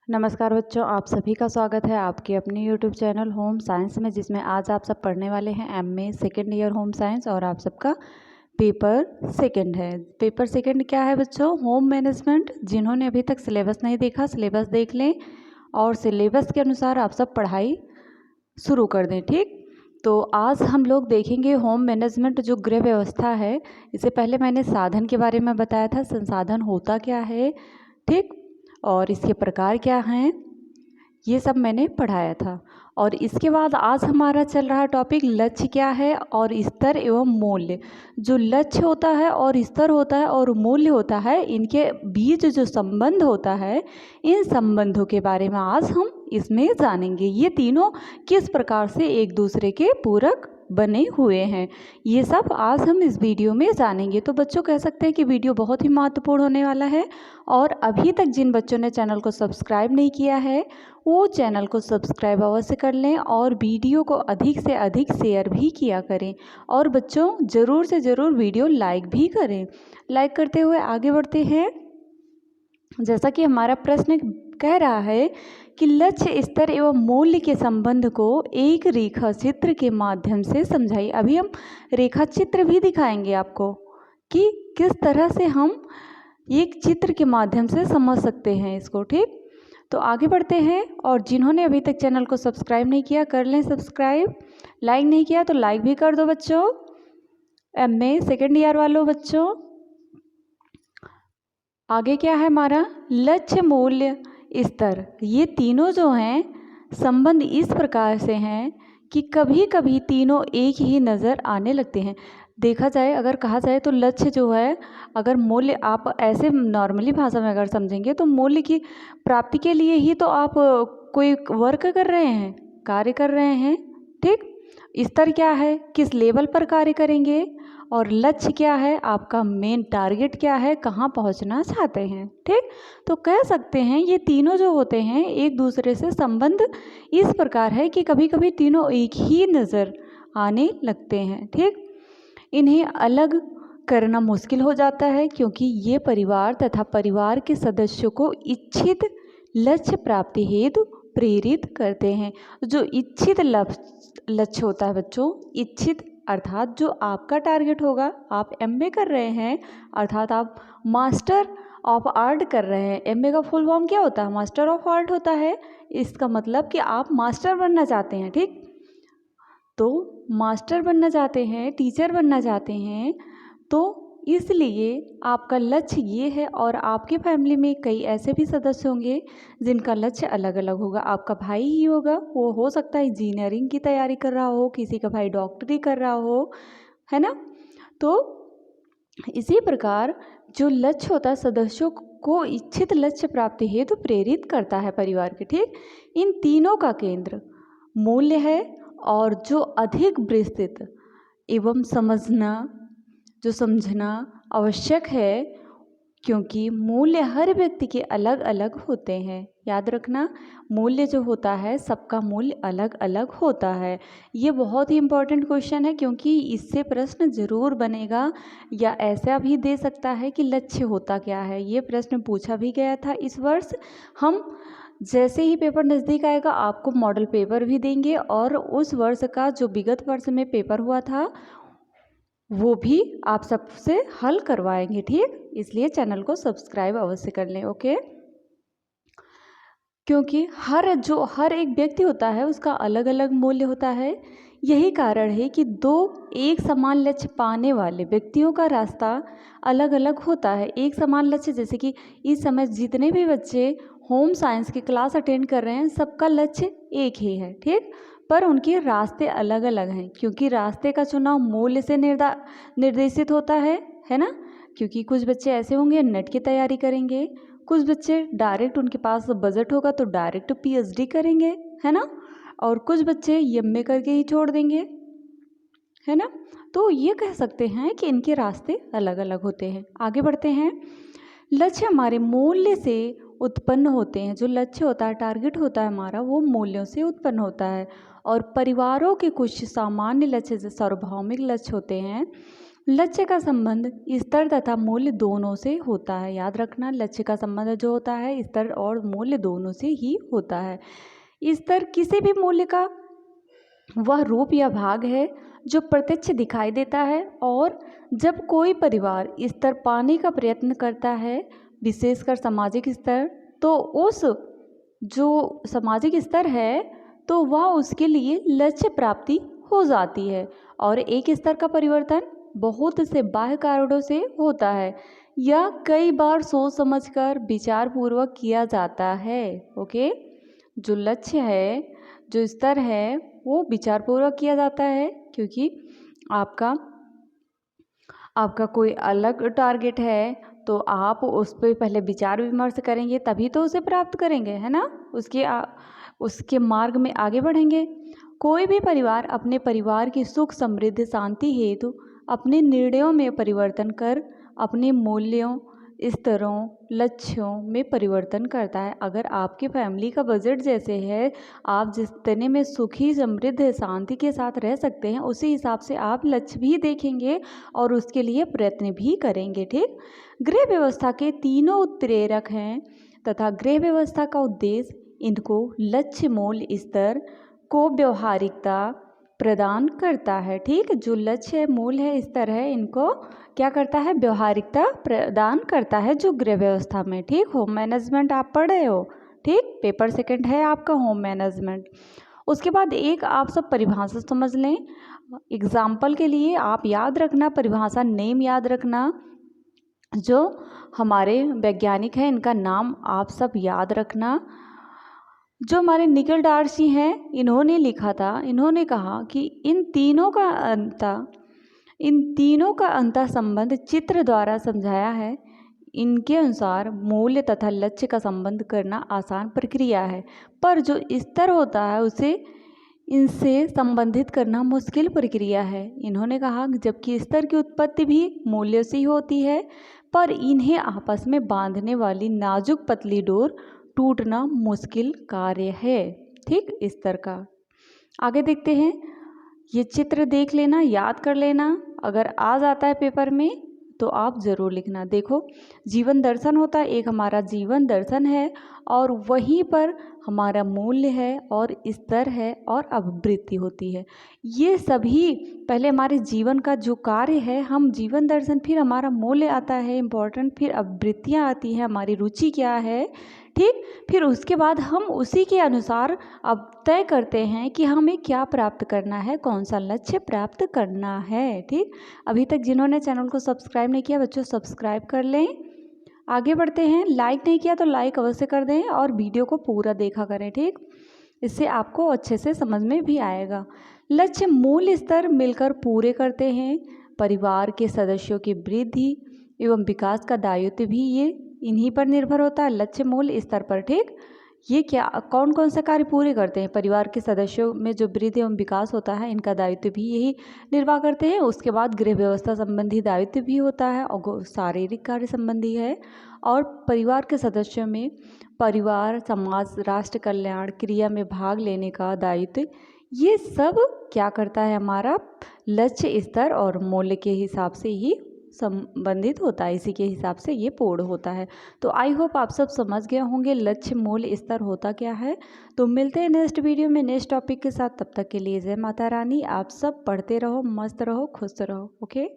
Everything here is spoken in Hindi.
नमस्कार बच्चों, आप सभी का स्वागत है आपके अपने यूट्यूब चैनल होम साइंस में, जिसमें आज आप सब पढ़ने वाले हैं MA second year home science. और आप सबका पेपर सेकंड है। पेपर सेकंड क्या है बच्चों? Home management. जिन्होंने अभी तक सिलेबस नहीं देखा, सिलेबस देख लें और सिलेबस के अनुसार आप सब पढ़ाई शुरू कर दें। ठीक, तो आज हम लोग देखेंगे होम मैनेजमेंट जो गृह व्यवस्था है। इससे पहले मैंने साधन के बारे में बताया था, संसाधन होता क्या है, ठीक, और इसके प्रकार क्या हैं, ये सब मैंने पढ़ाया था। और इसके बाद आज हमारा चल रहा टॉपिक लक्ष्य क्या है और स्तर एवं मूल्य। जो लक्ष्य होता है और स्तर होता है और मूल्य होता है, इनके बीच जो संबंध होता है, इन संबंधों के बारे में आज हम इसमें जानेंगे। ये तीनों किस प्रकार से एक दूसरे के पूरक बने हुए हैं, ये सब आज हम इस वीडियो में जानेंगे। तो बच्चों कह सकते हैं कि वीडियो बहुत ही महत्वपूर्ण होने वाला है। और अभी तक जिन बच्चों ने चैनल को सब्सक्राइब नहीं किया है, वो चैनल को सब्सक्राइब अवश्य कर लें और वीडियो को अधिक से अधिक शेयर भी किया करें। और बच्चों ज़रूर से ज़रूर वीडियो लाइक भी करें। लाइक करते हुए आगे बढ़ते हैं। जैसा कि हमारा प्रश्न कह रहा है कि लक्ष्य, स्तर एवं मूल्य के संबंध को एक रेखा चित्र के माध्यम से समझाइए। अभी हम रेखा चित्र भी दिखाएंगे आपको कि किस तरह से हम एक चित्र के माध्यम से समझ सकते हैं इसको। ठीक, तो आगे बढ़ते हैं। और जिन्होंने अभी तक चैनल को सब्सक्राइब नहीं किया, कर लें सब्सक्राइब। लाइक नहीं किया तो लाइक भी कर दो बच्चों। एमए सेकेंड ईयर वालों बच्चों, आगे क्या है हमारा? लक्ष्य, मूल्य, स्तर। ये तीनों जो हैं संबंध इस प्रकार से हैं कि कभी कभी तीनों एक ही नज़र आने लगते हैं। देखा जाए, अगर कहा जाए तो लक्ष्य जो है, अगर मूल्य आप ऐसे नॉर्मली भाषा में अगर समझेंगे तो मूल्य की प्राप्ति के लिए ही तो आप कोई वर्क कर रहे हैं, कार्य कर रहे हैं। ठीक, स्तर क्या है, किस लेवल पर कार्य करेंगे, और लक्ष्य क्या है, आपका मेन टारगेट क्या है, कहाँ पहुंचना चाहते हैं। ठीक, तो कह सकते हैं ये तीनों जो होते हैं एक दूसरे से संबंध इस प्रकार है कि कभी कभी तीनों एक ही नज़र आने लगते हैं। ठीक, इन्हें अलग करना मुश्किल हो जाता है क्योंकि ये परिवार तथा परिवार के सदस्यों को इच्छित लक्ष्य प्राप्ति हेतु प्रेरित करते हैं। जो इच्छित लक्ष्य होता है बच्चों, इच्छित अर्थात जो आपका टारगेट होगा, आप एमए कर रहे हैं अर्थात आप मास्टर ऑफ आर्ट कर रहे हैं। एमए का फुल फॉर्म क्या होता है? मास्टर ऑफ आर्ट होता है। इसका मतलब कि आप मास्टर बनना चाहते हैं। ठीक, तो मास्टर बनना चाहते हैं, टीचर बनना चाहते हैं, तो इसलिए आपका लक्ष्य ये है। और आपके फैमिली में कई ऐसे भी सदस्य होंगे जिनका लक्ष्य अलग अलग होगा। आपका भाई ही होगा, वो हो सकता है इंजीनियरिंग की तैयारी कर रहा हो, किसी का भाई डॉक्टरी कर रहा हो, है ना। तो इसी प्रकार जो लक्ष्य होता है सदस्यों को इच्छित लक्ष्य प्राप्ति हेतु प्रेरित करता है परिवार के। ठीक, इन तीनों का केंद्र मूल्य है। और जो अधिक विस्तृत एवं समझना आवश्यक है, क्योंकि मूल्य हर व्यक्ति के अलग अलग होते हैं। याद रखना, मूल्य जो होता है सबका मूल्य अलग अलग होता है। ये बहुत ही इम्पोर्टेंट क्वेश्चन है क्योंकि इससे प्रश्न जरूर बनेगा, या ऐसा भी दे सकता है कि लक्ष्य होता क्या है। ये प्रश्न पूछा भी गया था इस वर्ष। हम जैसे ही पेपर नज़दीक आएगा आपको मॉडल पेपर भी देंगे और उस वर्ष का जो विगत वर्ष में पेपर हुआ था वो भी आप सबसे हल करवाएंगे। ठीक, इसलिए चैनल को सब्सक्राइब अवश्य कर लें। ओके, क्योंकि हर एक व्यक्ति होता है उसका अलग अलग मूल्य होता है। यही कारण है कि दो एक समान लक्ष्य पाने वाले व्यक्तियों का रास्ता अलग अलग होता है। एक समान लक्ष्य, जैसे कि इस समय जितने भी बच्चे होम साइंस की क्लास अटेंड कर रहे हैं सबका लक्ष्य एक ही है। ठीक, पर उनके रास्ते अलग अलग हैं क्योंकि रास्ते का चुनाव मूल्य से निर्देशित होता है ना। क्योंकि कुछ बच्चे ऐसे होंगे नेट की तैयारी करेंगे, कुछ बच्चे डायरेक्ट उनके पास बजट होगा तो डायरेक्ट पीएचडी करेंगे, है ना, और कुछ बच्चे एमए करके ही छोड़ देंगे, है ना। तो ये कह सकते हैं कि इनके रास्ते अलग अलग होते हैं। आगे बढ़ते हैं। लक्ष्य हमारे मूल्य से उत्पन्न होते हैं। जो लक्ष्य होता है, टारगेट होता है हमारा, वो मूल्यों से उत्पन्न होता है। और परिवारों के कुछ सामान्य लक्ष्य, सार्वभौमिक लक्ष्य होते हैं लक्ष्य का संबंध स्तर तथा मूल्य दोनों से होता है। याद रखना, लक्ष्य का संबंध जो होता है स्तर और मूल्य दोनों से ही होता है। स्तर किसी भी मूल्य का वह रूप या भाग है जो प्रत्यक्ष दिखाई देता है, और जब कोई परिवार स्तर पाने का प्रयत्न करता है, विशेषकर सामाजिक स्तर, तो उस जो सामाजिक स्तर है तो वह उसके लिए लक्ष्य प्राप्ति हो जाती है। और एक स्तर का परिवर्तन बहुत से बाह्य कारणों से होता है या कई बार सोच समझकर विचार पूर्वक किया जाता है। ओके, जो लक्ष्य है, जो स्तर है, वो विचारपूर्वक किया जाता है, क्योंकि आपका कोई अलग टारगेट है तो आप उस पर पहले विचार विमर्श करेंगे, तभी तो उसे प्राप्त करेंगे, है ना। उसके मार्ग में आगे बढ़ेंगे। कोई भी परिवार अपने परिवार की सुख समृद्धि शांति हेतु अपने निर्णयों में परिवर्तन कर अपने मूल्यों, स्तरों, लक्ष्यों में परिवर्तन करता है। अगर आपकी फैमिली का बजट जैसे है, आप जितने में सुखी समृद्ध शांति के साथ रह सकते हैं, उसी हिसाब से आप लक्ष्य भी देखेंगे और उसके लिए प्रयत्न भी करेंगे। ठीक, गृह व्यवस्था के तीनों उत्प्रेरक हैं तथा गृह व्यवस्था का उद्देश्य इनको लक्ष्य मूल्य स्तर को व्यवहारिकता प्रदान करता है। ठीक, जो लक्ष्य है, मूल है, स्तर है, इनको क्या करता है, व्यवहारिकता प्रदान करता है, जो गृह व्यवस्था में। ठीक, होम मैनेजमेंट आप पढ़ रहे हो, ठीक, पेपर सेकंड है आपका होम मैनेजमेंट। उसके बाद एक आप सब परिभाषा समझ लें। एग्जाम्पल के लिए आप याद रखना, परिभाषा नेम याद रखना, जो हमारे वैज्ञानिक हैं इनका नाम आप सब याद रखना। जो हमारे निकल डार्सी हैं, इन्होंने लिखा था, इन्होंने कहा कि इन तीनों का अंतर संबंध चित्र द्वारा समझाया है। इनके अनुसार मूल्य तथा लक्ष्य का संबंध करना आसान प्रक्रिया है, पर जो स्तर होता है उसे इनसे संबंधित करना मुश्किल प्रक्रिया है। इन्होंने कहा जबकि स्तर की उत्पत्ति भी मूल्य से ही होती है, पर इन्हें आपस में बांधने वाली नाजुक पतली डोर टूटना मुश्किल कार्य है। ठीक, स्तर का आगे देखते हैं। ये चित्र देख लेना, याद कर लेना, अगर आ जाता है पेपर में तो आप ज़रूर लिखना। देखो, जीवन दर्शन होता है, एक हमारा जीवन दर्शन है और वहीं पर हमारा मूल्य है और स्तर है और अभिवृत्ति होती है। ये सभी पहले हमारे जीवन का जो कार्य है, हम जीवन दर्शन, फिर हमारा मूल्य आता है इम्पोर्टेंट, फिर अभिवृत्तियाँ आती हैं, हमारी रुचि क्या है। ठीक, फिर उसके बाद हम उसी के अनुसार अब तय करते हैं कि हमें क्या प्राप्त करना है, कौन सा लक्ष्य प्राप्त करना है। ठीक, अभी तक जिन्होंने चैनल को सब्सक्राइब नहीं किया बच्चों, सब्सक्राइब कर लें। आगे बढ़ते हैं। लाइक नहीं किया तो लाइक अवश्य कर दें और वीडियो को पूरा देखा करें। ठीक, इससे आपको अच्छे से समझ में भी आएगा। लक्ष्य मूल स्तर मिलकर पूरे करते हैं। परिवार के सदस्यों की वृद्धि एवं विकास का दायित्व भी ये इन्हीं पर निर्भर होता है, लक्ष्य मूल स्तर पर। ठीक, ये क्या कौन कौन से कार्य पूरे करते हैं, परिवार के सदस्यों में जो वृद्धि एवं विकास होता है, इनका दायित्व भी यही निर्वाह करते हैं। उसके बाद गृह व्यवस्था संबंधी दायित्व भी होता है और शारीरिक कार्य संबंधी है। और परिवार के सदस्यों में परिवार, समाज, राष्ट्र कल्याण क्रिया में भाग लेने का दायित्व, ये सब क्या करता है, हमारा लक्ष्य स्तर और मूल्य के हिसाब से ही संबंधित होता है, इसी के हिसाब से ये पूर्ण होता है। तो आई होप आप सब समझ गए होंगे लक्ष्य मूल्य स्तर होता क्या है। तो मिलते हैं नेक्स्ट वीडियो में नेक्स्ट टॉपिक के साथ। तब तक के लिए जय माता रानी। आप सब पढ़ते रहो, मस्त रहो, खुश रहो। ओके।